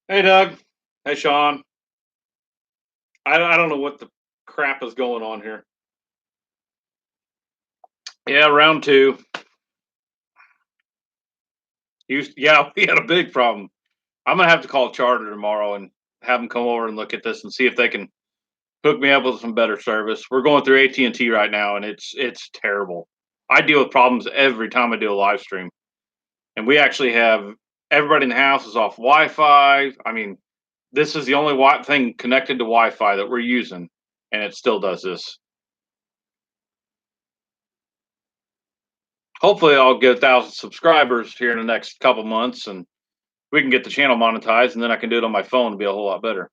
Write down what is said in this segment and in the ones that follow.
Hey, Doug. Hey, Sean. I don't know what the crap is going on here. Yeah, round two. Yeah, we had a big problem. I'm gonna have to call Charter tomorrow and have them come over and look at this and see if they can hook me up with some better service. We're going through AT&T right now, and it's terrible. I deal with problems every time I do a live stream, and we actually have everybody in the house is off Wi-Fi. I mean, this is the only thing connected to Wi-Fi that we're using, and it still does this. Hopefully I'll get 1,000 subscribers here in the next couple months and we can get the channel monetized and then I can do it on my phone and be a whole lot better.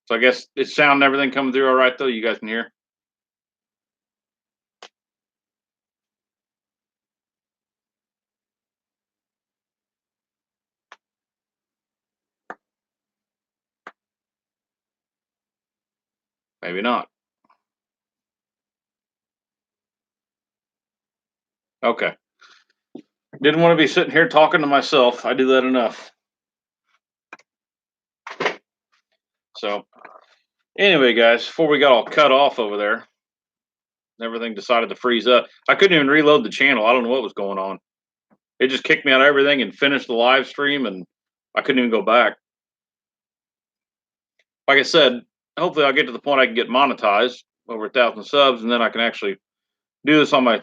So I guess it's sound and everything coming through all right though. You guys can hear? Maybe not. Okay. Didn't want to be sitting here talking to myself. I do that enough. So anyway, guys, before we got all cut off over there, everything decided to freeze up. I couldn't even reload the channel. I don't know what was going on. It just kicked me out of everything and finished the live stream and I couldn't even go back. Like I said, hopefully I'll get to the point I can get monetized over 1,000 subs, and then I can actually do this on my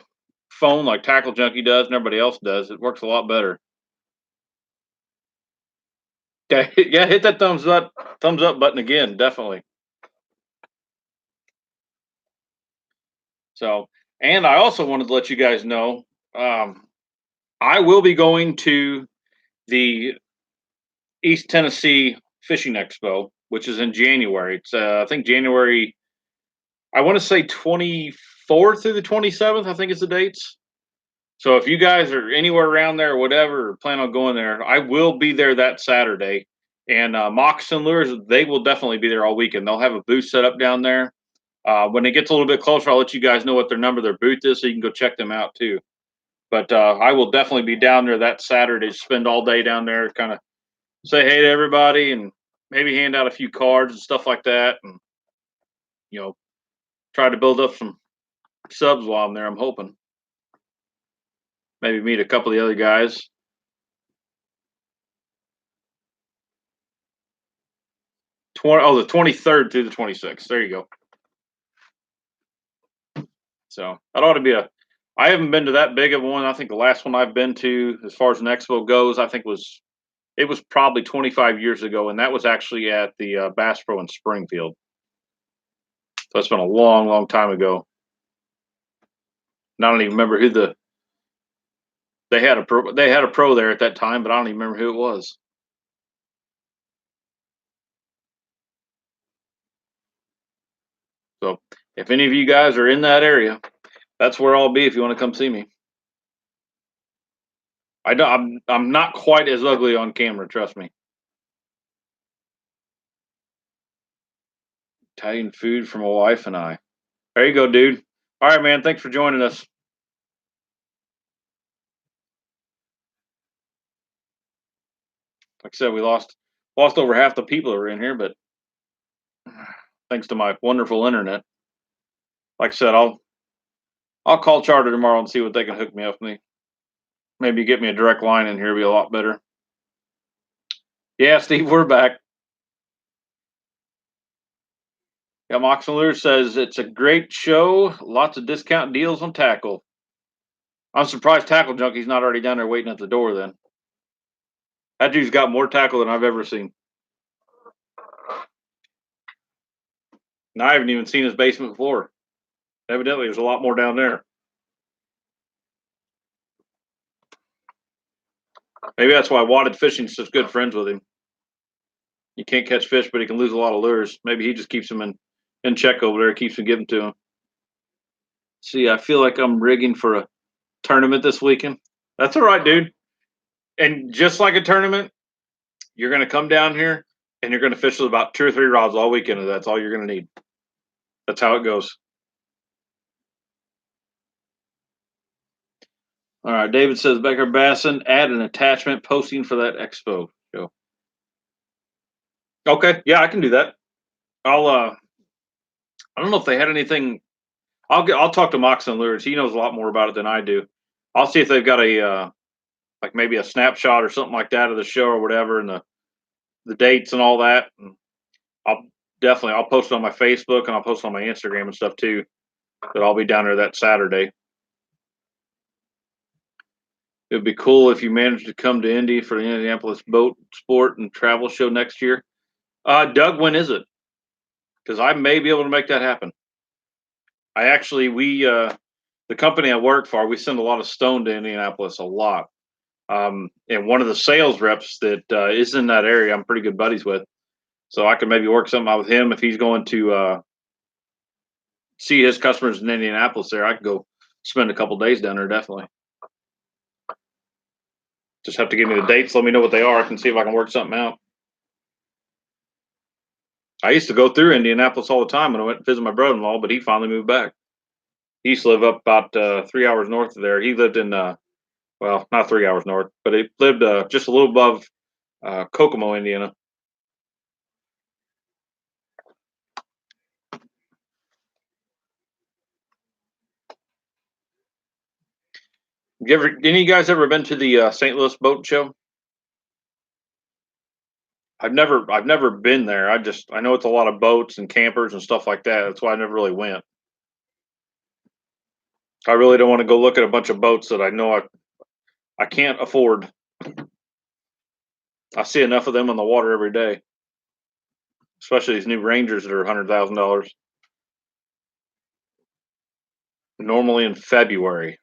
phone like Tackle Junkie does and everybody else does. It works a lot better. Yeah, yeah, hit that thumbs up button again, definitely. So, and I also wanted to let you guys know, um, I will be going to the East Tennessee Fishing Expo, which is in January. It's I think January. I want to say 24th through the 27th. I think it's the dates. So if you guys are anywhere around there or whatever, or plan on going there, I will be there that Saturday. And Moccasin Lures, they will definitely be there all weekend. They'll have a booth set up down there. When it gets a little bit closer, I'll let you guys know what their booth is, so you can go check them out too. But I will definitely be down there that Saturday. Spend all day down there, kind of say hey to everybody, and maybe hand out a few cards and stuff like that, and you know, try to build up some subs while I'm there. I'm hoping maybe meet a couple of the other guys. The 23rd through the 26th. There you go. So that ought to be a. I haven't been to that big of one. I think the last one I've been to, as far as an expo goes, I think it was probably 25 years ago, and that was actually at the Bass Pro in Springfield. So it's been a long, long time ago. And I don't even remember who they had a pro there at that time, but I don't even remember who it was. So if any of you guys are in that area, that's where I'll be if you want to come see me. I don't. I'm not quite as ugly on camera. Trust me. Italian food for my wife and I. There you go, dude. All right, man. Thanks for joining us. Like I said, we lost over half the people that were in here, but thanks to my wonderful internet. Like I said, I'll call Charter tomorrow and see what they can hook me up with me. Maybe get me a direct line in here, be a lot better. Yeah, Steve, we're back. Yeah, Moxler says it's a great show. Lots of discount deals on tackle. I'm surprised Tackle Junkie's not already down there waiting at the door. Then that dude's got more tackle than I've ever seen. And I haven't even seen his basement floor. Evidently, there's a lot more down there. Maybe that's why Wadded Fishing's such good friends with him. You can't catch fish, but he can lose a lot of lures. Maybe he just keeps them in check over there, keeps them giving to him. See, I feel like I'm rigging for a tournament this weekend. That's all right, dude. And just like a tournament, you're going to come down here and you're going to fish with about 2 or 3 rods all weekend. And that's all you're going to need. That's how it goes. All right. David says Becker Basson add an attachment posting for that expo show. Okay. Yeah, I can do that. I don't know if they had anything. I'll talk to Moxon Lures. He knows a lot more about it than I do. I'll see if they've got a like maybe a snapshot or something like that of the show or whatever, and the dates and all that. And I'll I'll post it on my Facebook and I'll post it on my Instagram and stuff too. That I'll be down there that Saturday. It would be cool if you managed to come to Indy for the Indianapolis Boat Sport and Travel Show next year. Doug, when is it? Because I may be able to make that happen. I actually the company I work for, we send a lot of stone to Indianapolis, a lot. And one of the sales reps that is in that area, I'm pretty good buddies with. So I could maybe work something out with him if he's going to see his customers in Indianapolis there. I could go spend a couple days down there, definitely. Just have to give me the dates, let me know what they are. I can see if I can work something out. I used to go through Indianapolis all the time when I went to visit my brother-in-law, but he finally moved back. He used to live up about 3 hours north of there. He lived in, well, not 3 hours north, but he lived just a little above Kokomo, Indiana. Any of you guys ever been to the St. Louis Boat Show? I've never been there. I know it's a lot of boats and campers and stuff like that. That's why I never really went. I really don't want to go look at a bunch of boats that I know I can't afford. I see enough of them on the water every day, especially these new Rangers that are $100,000. Normally in February.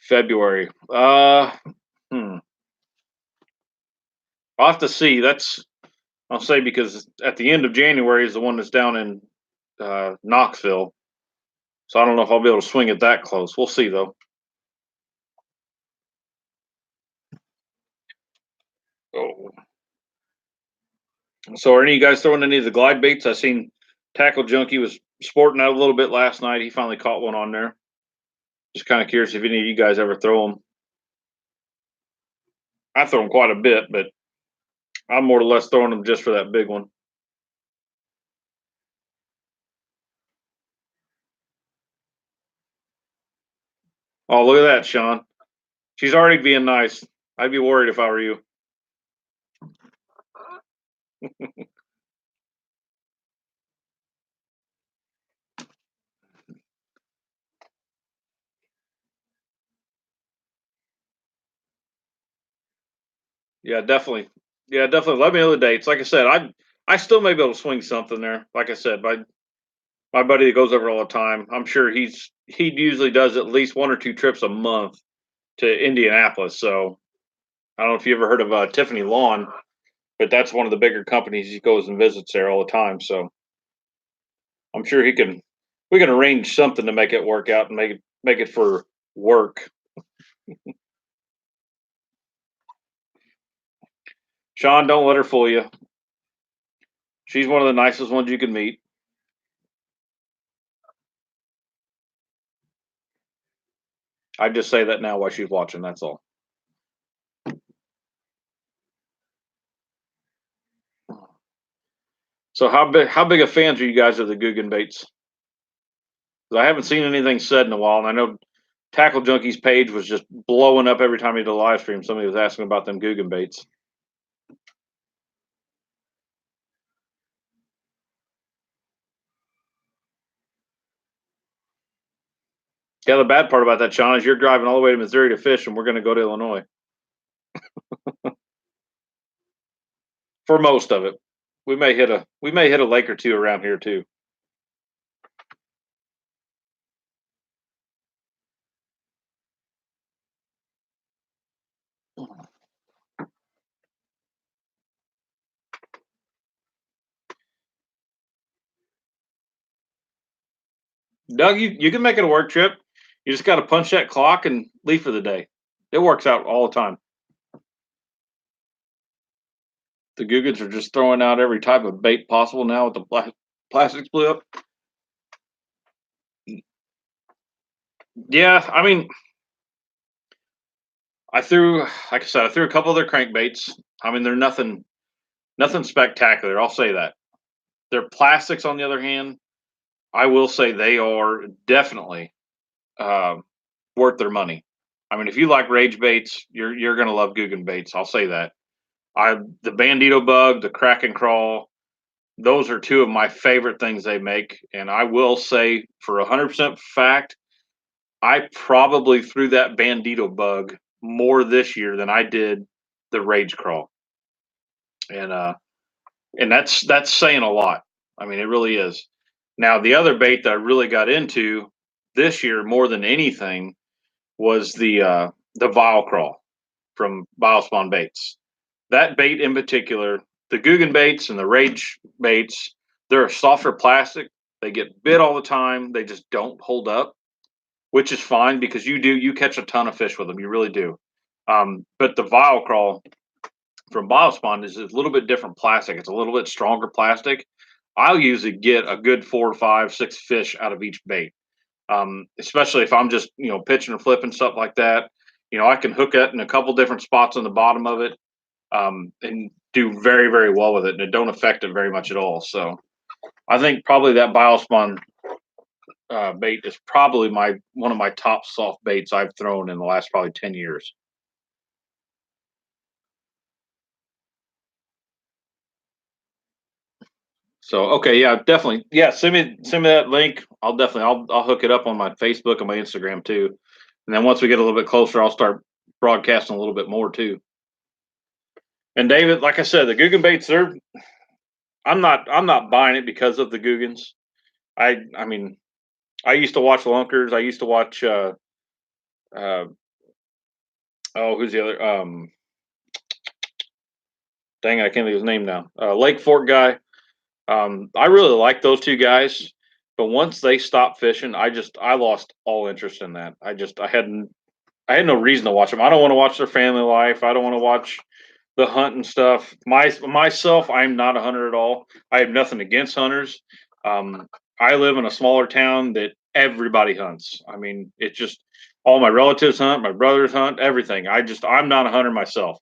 February. I'll have to see. I'll say because at the end of January is the one that's down in Knoxville. So I don't know if I'll be able to swing it that close. We'll see though. Oh. So are any of you guys throwing any of the glide baits? I seen Tackle Junkie was sporting out a little bit last night. He finally caught one on there. Just kind of curious if any of you guys ever throw them. I throw them quite a bit, but I'm more or less throwing them just for that big one. Oh, look at that, Sean. She's already being nice. I'd be worried if I were you. Yeah, definitely. Yeah, definitely. Let me know the dates. Like I said, I still may be able to swing something there. Like I said, my buddy that goes over all the time, I'm sure he usually does at least 1 or 2 trips a month to Indianapolis. So I don't know if you ever heard of Tiffany Lawn, but that's one of the bigger companies. He goes and visits there all the time. So I'm sure we can arrange something to make it work out and make it for work. Sean, don't let her fool you. She's one of the nicest ones you can meet. I just say that now while she's watching. That's all. So how big of fans are you guys of the Guggen baits? Because I haven't seen anything said in a while, and I know Tackle Junkie's page was just blowing up every time he did a live stream. Somebody was asking about them Guggen baits. Yeah, the bad part about that, Sean, is you're driving all the way to Missouri to fish, and we're going to go to Illinois for most of it. We may hit a lake or two around here too. Doug, you can make it a work trip. You just got to punch that clock and leave for the day. It works out all the time. The Guggens are just throwing out every type of bait possible now with the plastics blew up. Yeah, I mean, I threw, like I said, I threw a couple of their crankbaits. I mean, they're nothing spectacular. I'll say that. Their plastics, on the other hand, I will say they are definitely uh, worth their money. I mean, if you like rage baits, you're gonna love Guggen baits. I'll say that. The Bandito bug, the crack and crawl, those are two of my favorite things they make. And I will say, for 100% fact, I probably threw that Bandito bug more this year than I did the rage crawl, and that's saying a lot. I mean, it really is. Now, the other bait that I really got into this year more than anything was the Vile Crawl from Biospawn Baits. That bait in particular, the Guggen baits and the Rage baits, they're a softer plastic. They get bit all the time. They just don't hold up, which is fine because you catch a ton of fish with them. You really do. But the Vile Crawl from Biospawn is a little bit different plastic. It's a little bit stronger plastic. I'll usually get a good 4, 5, 6 fish out of each bait. Especially if I'm just pitching or flipping stuff like that. I can hook it in a couple different spots on the bottom of it, and do very very well with it, and it don't affect it very much at all. So I think probably that Biospawn bait is probably my one of my top soft baits I've thrown in the last probably 10 years. So okay, yeah, definitely, yeah. Send me that link. I'll hook it up on my Facebook and my Instagram too. And then once we get a little bit closer, I'll start broadcasting a little bit more too. And David, like I said, the Guggen baits, I'm not buying it because of the Guggens. I mean, I used to watch Lunkers. I used to watch uh oh, who's the other dang, I can't think of his name now. Lake Fork guy. I really like those two guys, but once they stopped fishing, I lost all interest in that. I had no reason to watch them. I don't want to watch their family life. I don't want to watch the hunt and stuff. Myself, I'm not a hunter at all. I have nothing against hunters. Um, I live in a smaller town that everybody hunts. I mean, it's just all my relatives hunt, my brothers hunt, everything. I'm not a hunter myself,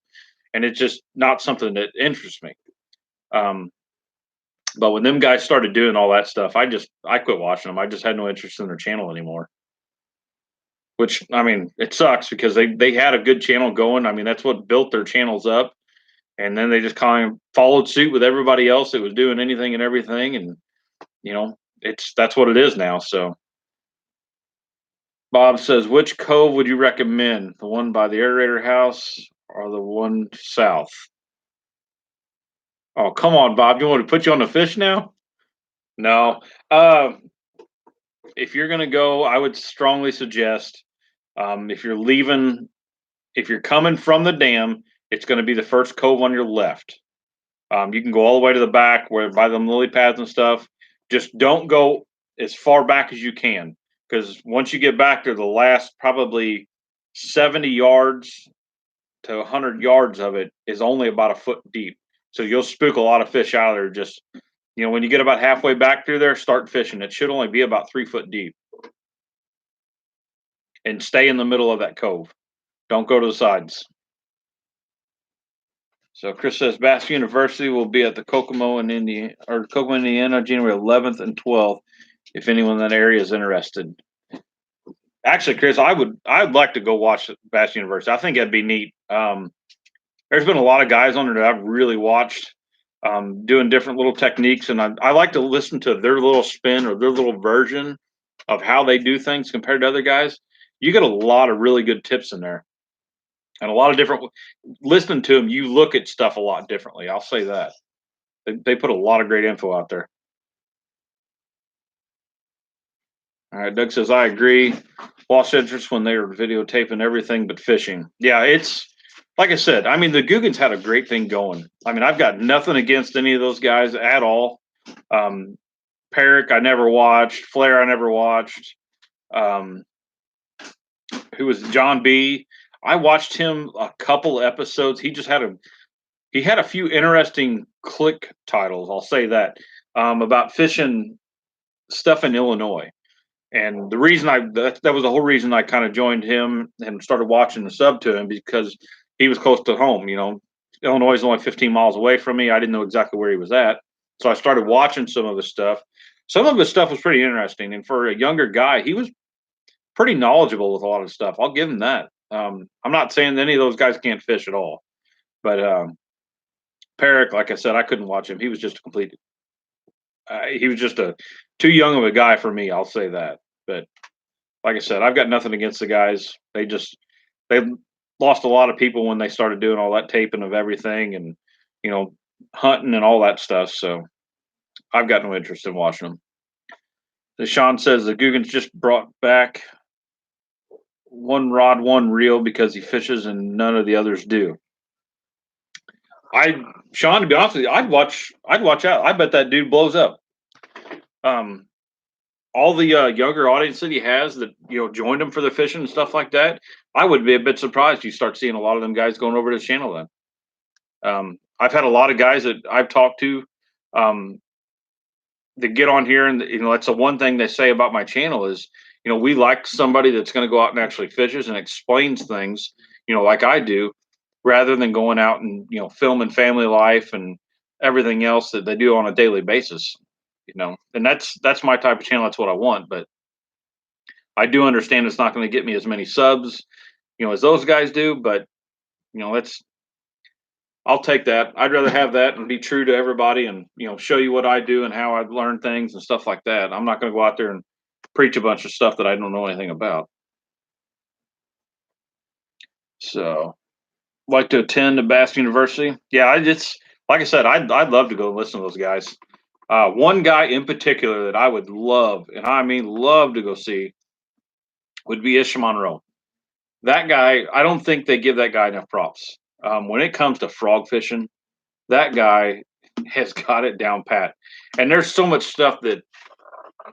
and it's just not something that interests me. Um, but when them guys started doing all that stuff, I quit watching them. I just had no interest in their channel anymore. Which, I mean, it sucks because they had a good channel going. I mean, that's what built their channels up, and then they just kind of followed suit with everybody else that was doing anything and everything, and that's what it is now. So Bob says, which cove would you recommend? The one by the aerator house or the one south? Oh, come on, Bob. You want to put you on the fish now? No. Uh, if you're gonna go, I would strongly suggest, if you're leaving, if you're coming from the dam, it's going to be the first cove on your left. You can go all the way to the back where by the lily pads and stuff. Just don't go as far back as you can, because once you get back there, the last probably 70 yards to 100 yards of it is only about a foot deep. So you'll spook a lot of fish out of there. Just when you get about halfway back through there, start fishing. It should only be about 3 foot deep, and stay in the middle of that cove. Don't go to the sides. So Chris says Bass University will be at the Kokomo in Indiana, January 11th and 12th. If anyone in that area is interested. Actually, Chris, I'd like to go watch Bass University. I think that'd be neat. There's been a lot of guys on there that I've really watched, doing different little techniques, and I like to listen to their little spin or their little version of how they do things compared to other guys. You get a lot of really good tips in there, and a lot of different. Listening to them, you look at stuff a lot differently. I'll say that. They put a lot of great info out there. All right, Doug says I agree. Lost interest when they were videotaping everything but fishing. Yeah, it's like I said. I mean, the Guggens had a great thing going. I mean, I've got nothing against any of those guys at all. Um, Perrick, I never watched. Flair, I never watched. Um, who was John B? I watched him a couple episodes. He had a few interesting click titles. I'll say that, about fishing stuff in Illinois. And the reason that was the whole reason I kind of joined him and started watching the sub to him, because he was close to home. Illinois is only 15 miles away from me. I didn't know exactly where he was at, so I started watching some of his stuff. Some of his stuff was pretty interesting, and for a younger guy, he was pretty knowledgeable with a lot of stuff. I'll give him that. I'm not saying that any of those guys can't fish at all, but Perrick, like I said, I couldn't watch him. He was just a complete. He was just a too young of a guy for me. I'll say that. But like I said, I've got nothing against the guys. They lost a lot of people when they started doing all that taping of everything and you know hunting and all that stuff. So I've got no interest in watching them. Sean says the Googans just brought back one rod, one reel because he fishes and none of the others do. Sean, to be honest with you, I'd watch out. I bet that dude blows up. Um, all the younger audience that he has that joined him for the fishing and stuff like that, I would be a bit surprised you start seeing a lot of them guys going over to the channel then. I've had a lot of guys that I've talked to um, that get on here, and that's the one thing they say about my channel is we like somebody that's going to go out and actually fishes and explains things like I do, rather than going out and filming family life and everything else that they do on a daily basis. And that's my type of channel. That's what I want. But I do understand it's not going to get me as many subs as those guys do. But that's I'll take that. I'd rather have that and be true to everybody and show you what I do and how I've learned things and stuff like that. I'm not going to go out there and preach a bunch of stuff that I don't know anything about. So, like to attend a Bass University? Yeah, I just like I said, I'd love to go listen to those guys. One guy in particular that I would love, and I mean love to go see, would be Ish Monroe. That guy, I don't think they give that guy enough props. When it comes to frog fishing, that guy has got it down pat. And there's so much stuff that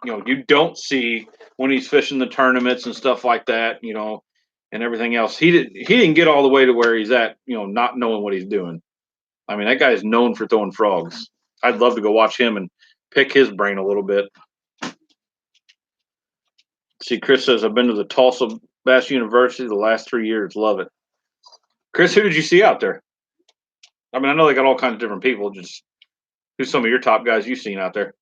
you don't see when he's fishing the tournaments and stuff like that, and everything else. He didn't get all the way to where he's at, not knowing what he's doing. I mean, that guy is known for throwing frogs. I'd love to go watch him and pick his brain a little bit. See, Chris says, I've been to the Tulsa Bass University the last 3 years. Love it. Chris, who did you see out there? I mean, I know they got all kinds of different people. Just who's some of your top guys you've seen out there?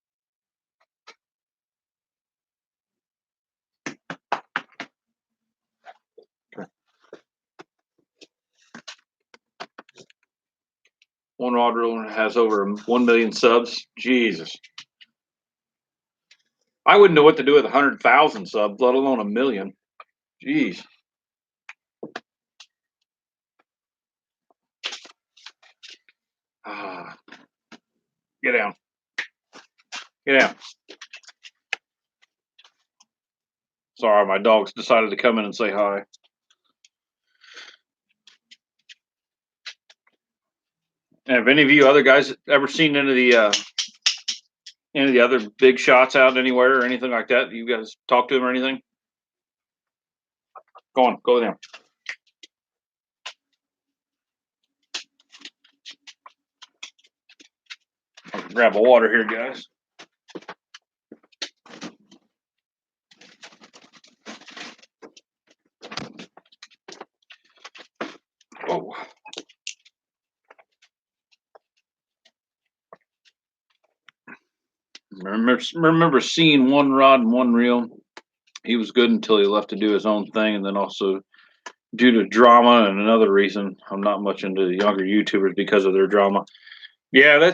One Rod Reel has over 1 million subs. Jesus. I wouldn't know what to do with 100,000 subs, let alone 1 million. Jeez. Get down. Get down. Sorry, my dogs decided to come in and say hi. And have any of you other guys ever seen any of the other big shots out anywhere or anything like that? You guys talk to them or anything? Go on, go down. I'll grab a water here, guys. Oh. Remember seeing One Rod and One Reel. He was good until he left to do his own thing, and then also due to drama and another reason, I'm not much into the younger YouTubers because of their drama. Yeah,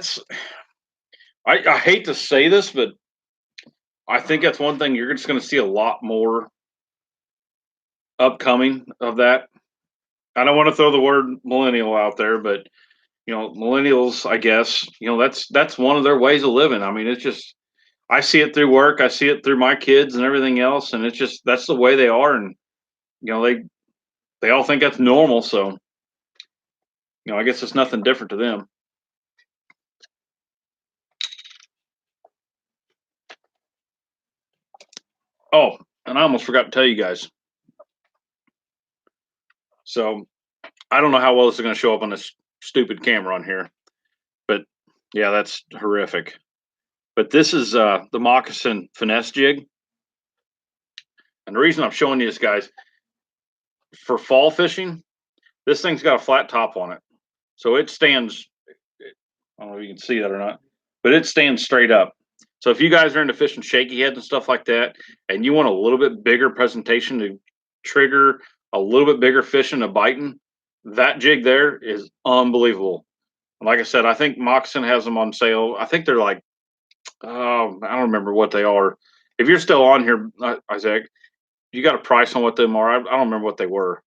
I hate to say this, but I think that's one thing you're just going to see a lot more upcoming of that. I don't want to throw the word millennial out there, but millennials, I guess, that's one of their ways of living. I mean, it's just I see it through work, I see it through my kids and everything else, and it's just that's the way they are, and they all think that's normal. So I guess it's nothing different to them. Oh, and I almost forgot to tell you guys. So I don't know how well this is going to show up on this stupid camera on here, but yeah, that's horrific. But this is the moccasin finesse jig. And the reason I'm showing you this, guys, for fall fishing, this thing's got a flat top on it. So it stands, I don't know if you can see that or not, but it stands straight up. So if you guys are into fishing shaky heads and stuff like that, and you want a little bit bigger presentation to trigger a little bit bigger fish into biting, that jig there is unbelievable. And like I said, I think Moccasin has them on sale. I think they're like, oh, I don't remember what they are. If you're still on here, Isaac, you got a price on what them are? I don't remember what they were,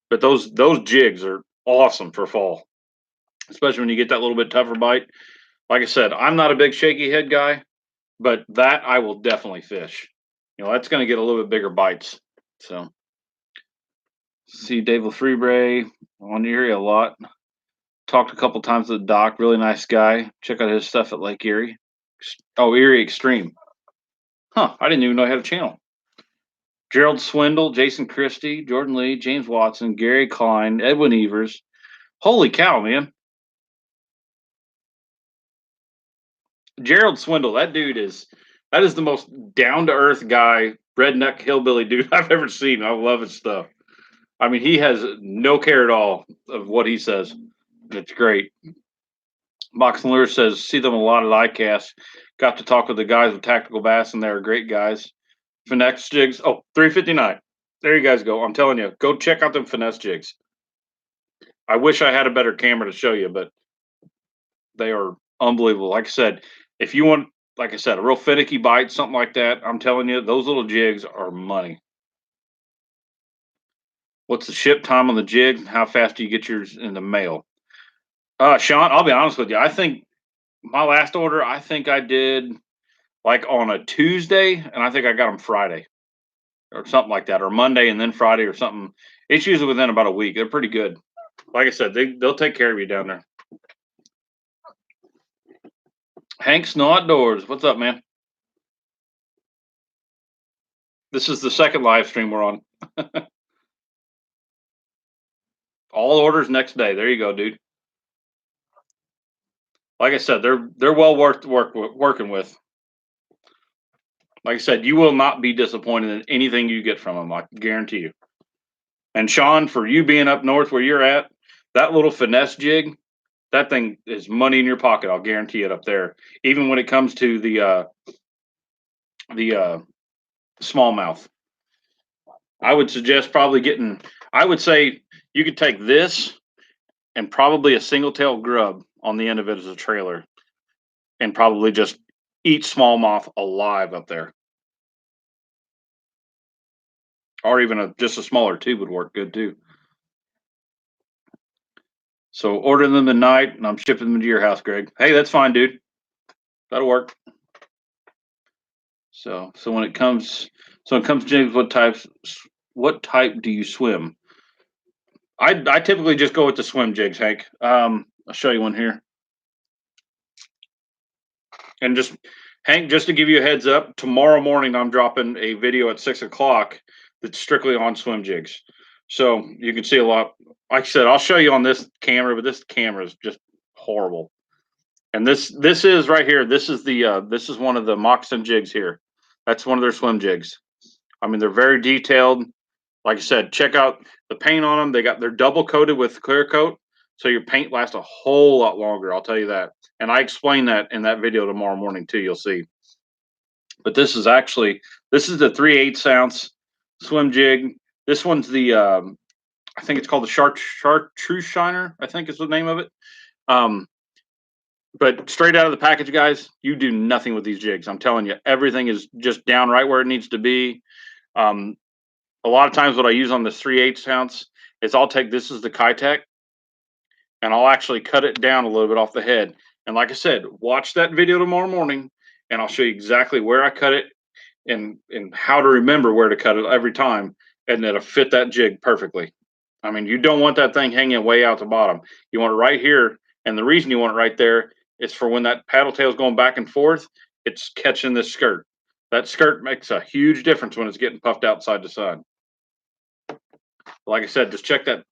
but those jigs are awesome for fall, especially when you get that little bit tougher bite. Like I said, I'm not a big shaky head guy, but that I will definitely fish. That's going to get a little bit bigger bites. So, see Dave Lefebvre on the area a lot. Talked a couple times with Doc, really nice guy. Check out his stuff at Lake Erie. Oh, Erie Extreme. Huh, I didn't even know I had a channel. Gerald Swindle, Jason Christie, Jordan Lee, James Watson, Gary Klein, Edwin Evers. Holy cow, man. Gerald Swindle, that is the most down-to-earth guy, redneck hillbilly dude I've ever seen. I love his stuff. I mean, he has no care at all of what he says. It's great. Moxon Lure says, see them a lot at ICAST. Got to talk with the guys with Tactical Bass, and they're great guys. Finesse jigs. Oh, $3.59. There you guys go. I'm telling you, go check out them finesse jigs. I wish I had a better camera to show you, but they are unbelievable. Like I said, if you want, like I said, a real finicky bite, something like that, I'm telling you, those little jigs are money. What's the ship time on the jig? How fast do you get yours in the mail? Sean, I'll be honest with you. I think my last order, I think I did like on a Tuesday, and I think I got them Friday or something like that, or Monday and then Friday or something. It's usually within about a week. They're pretty good. Like I said, they'll take care of you down there. Hank Snow Outdoors, what's up, man? This is the second live stream we're on. All orders next day. There you go, dude. Like I said, they're well worth working with. Like I said, you will not be disappointed in anything you get from them. I guarantee you. And Sean, for you being up north where you're at, that little finesse jig, that thing is money in your pocket. I'll guarantee it up there. Even when it comes to the smallmouth, I would suggest probably getting. I would say you could take this and probably a single tail grub on the end of it as a trailer, and probably just eat smallmouth alive up there. Or even just a smaller tube would work good too. So order them tonight, and I'm shipping them to your house, Greg. Hey, that's fine, dude. That'll work. So when it comes, James, what type do you swim? I typically just go with the swim jigs, Hank. I'll show you one here. And just Hank, just to give you a heads up, tomorrow morning I'm dropping a video at 6 o'clock that's strictly on swim jigs. So you can see a lot. Like I said, I'll show you on this camera, but this camera is just horrible. And this is right here. This is one of the Moccasin jigs here. That's one of their swim jigs. I mean, they're very detailed. Like I said, check out the paint on them. They're double coated with clear coat, so your paint lasts a whole lot longer. I'll tell you that. And I explain that in that video tomorrow morning too. You'll see. But this is the 3/8 ounce swim jig. This one's the I think it's called the Chartreuse Shiner. I think is the name of it. But straight out of the package, guys, you do nothing with these jigs. I'm telling you, everything is just down right where it needs to be. A lot of times what I use on this 3/8 ounce is this is the Kitech, and I'll actually cut it down a little bit off the head. And like I said, watch that video tomorrow morning, and I'll show you exactly where I cut it and how to remember where to cut it every time, and it'll fit that jig perfectly. I mean, you don't want that thing hanging way out the bottom. You want it right here, and the reason you want it right there is for when that paddle tail is going back and forth, it's catching this skirt. That skirt makes a huge difference when it's getting puffed out side to side. Like I said, just check that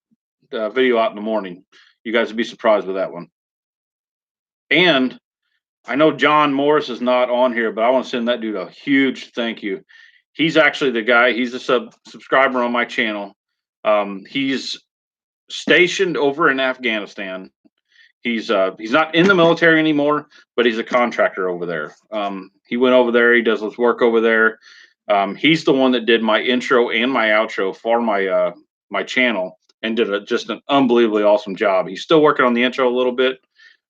video out in the morning. You guys would be surprised with that one. And I know John Morris is not on here, but I want to send that dude a huge thank you. He's actually the guy. He's a subscriber on my channel. He's stationed over in Afghanistan. He's not in the military anymore, but he's a contractor over there. He went over there. He does his work over there. He's the one that did my intro and my outro for my my channel and did just an unbelievably awesome job. He's still working on the intro a little bit,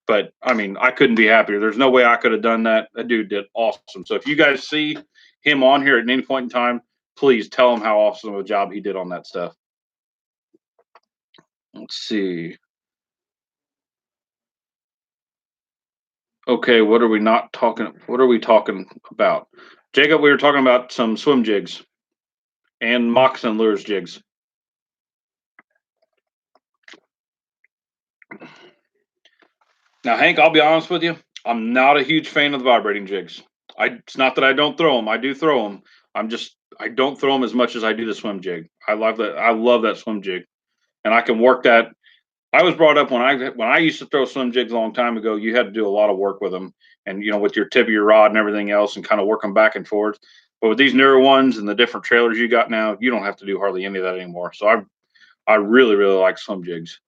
but I mean, I couldn't be happier. There's no way I could have done that. That dude did awesome. So if you guys see him on here at any point in time, please tell him how awesome of a job he did on that stuff. Let's see. Okay, what are we not talking? What are we talking about? Jacob, we were talking about some swim jigs and moccasin lures jigs. Now, Hank, I'll be honest with you. I'm not a huge fan of the vibrating jigs. It's not that I don't throw them. I do throw them. I don't throw them as much as I do the swim jig. I love that. I love that swim jig, and I can work that. I was brought up when I used to throw swim jigs a long time ago. You had to do a lot of work with them, and with your tip of your rod and everything else, and kind of work them back and forth. But with these newer ones and the different trailers you got now, you don't have to do hardly any of that anymore. So I really like swim jigs.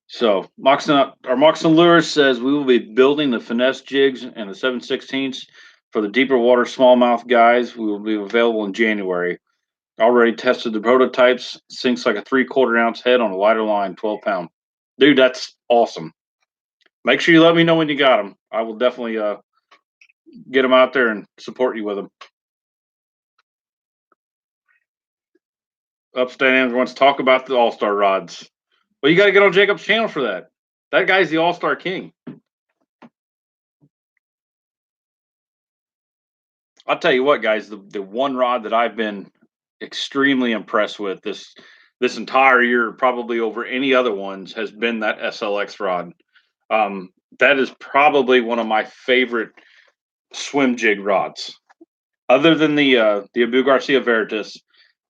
So Moccasin Lures says we will be building the finesse jigs and the 7/16 for the deeper water smallmouth guys. We will be available in January. Already tested the prototypes. Sinks like a 3/4 ounce head on a lighter line, 12 pound. Dude, that's awesome. Make sure you let me know when you got them. I will definitely get them out there and support you with them. Upstate Andrew wants to talk about the All-Star rods. Well, you got to get on Jacob's channel for that. That guy's the All-Star king. I'll tell you what, guys, the one rod that I've been extremely impressed with this entire year, probably over any other ones, has been that SLX rod. That is probably one of my favorite swim jig rods. Other than the Abu Garcia Veritas,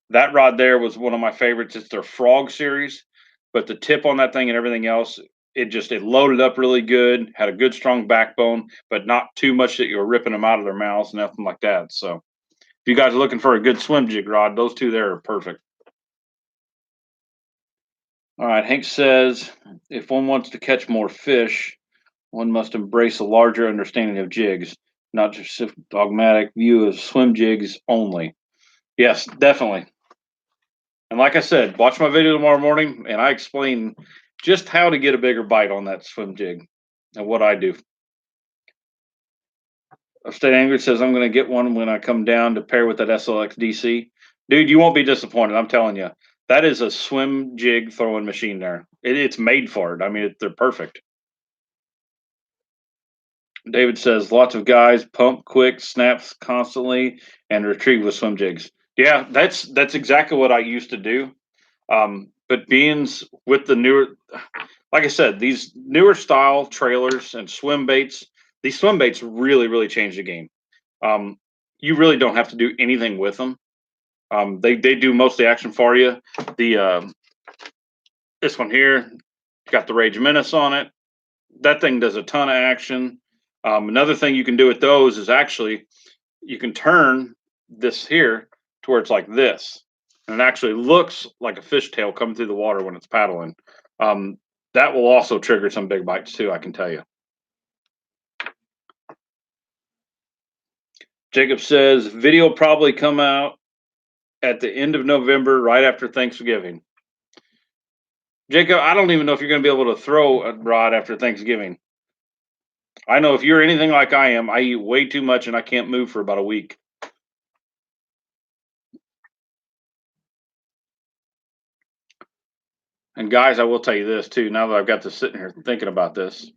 that rod there was one of my favorites. It's their Frog series, but the tip on that thing and everything else, it loaded up really good, had a good strong backbone, but not too much that you were ripping them out of their mouths, nothing like that. So if you guys are looking for a good swim jig rod, those two there are perfect. All right, Hank says, if one wants to catch more fish, one must embrace a larger understanding of jigs, not just a dogmatic view of swim jigs only. Yes, definitely. And like I said, watch my video tomorrow morning, and I explain just how to get a bigger bite on that swim jig and what I do. Upstate Angry says, I'm going to get one when I come down to pair with that SLX DC. Dude, you won't be disappointed. I'm telling you. That is a swim jig throwing machine there. It's made for it. I mean, they're perfect. David says, lots of guys pump quick, snaps constantly, and retrieve with swim jigs. Yeah, that's exactly what I used to do. But beings with the newer, like I said, these newer style trailers and swim baits, these swim baits really changed the game. You really don't have to do anything with them. They do most of the action for you. This one here got the Rage Menace on it. That thing does a ton of action. Another thing you can do with those is actually you can turn this here to where it's like this, and it actually looks like a fishtail coming through the water when it's paddling. That will also trigger some big bites too, I can tell you. Jacob says video probably come out at the end of November, right after Thanksgiving. Jacob, I don't even know if you're going to be able to throw a rod after Thanksgiving. I know if you're anything like I am, I eat way too much and I can't move for about a week. And guys, I will tell you this too, now that I've got to sitting here thinking about this.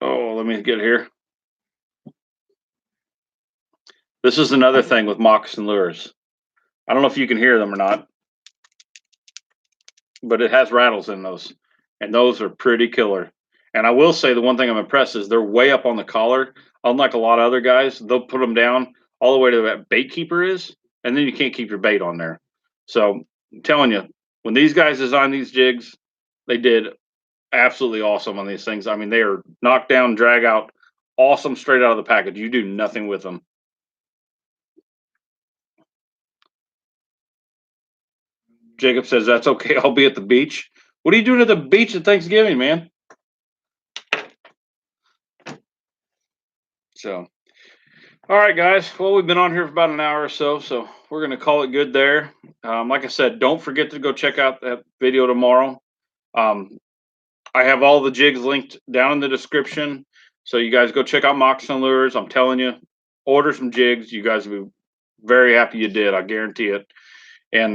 Oh, let me get here. This is another thing with moccasin lures. I don't know if you can hear them or not, but it has rattles in those, and those are pretty killer. And I will say the one thing I'm impressed is they're way up on the collar. Unlike a lot of other guys, they'll put them down all the way to that bait keeper is, and then you can't keep your bait on there. So I'm telling you, when these guys designed these jigs, they did absolutely awesome on these things. I mean, they are knockdown, drag out, awesome straight out of the package. You do nothing with them. Jacob says, that's okay. I'll be at the beach. What are you doing at the beach at Thanksgiving, man? So, all right, guys. Well, we've been on here for about an hour or so, so we're going to call it good there. Like I said, don't forget to go check out that video tomorrow. I have all the jigs linked down in the description, so you guys go check out Moccasin Lures. I'm telling you, order some jigs. You guys will be very happy you did. I guarantee it. And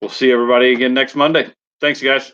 we'll see everybody again next Monday. Thanks, guys.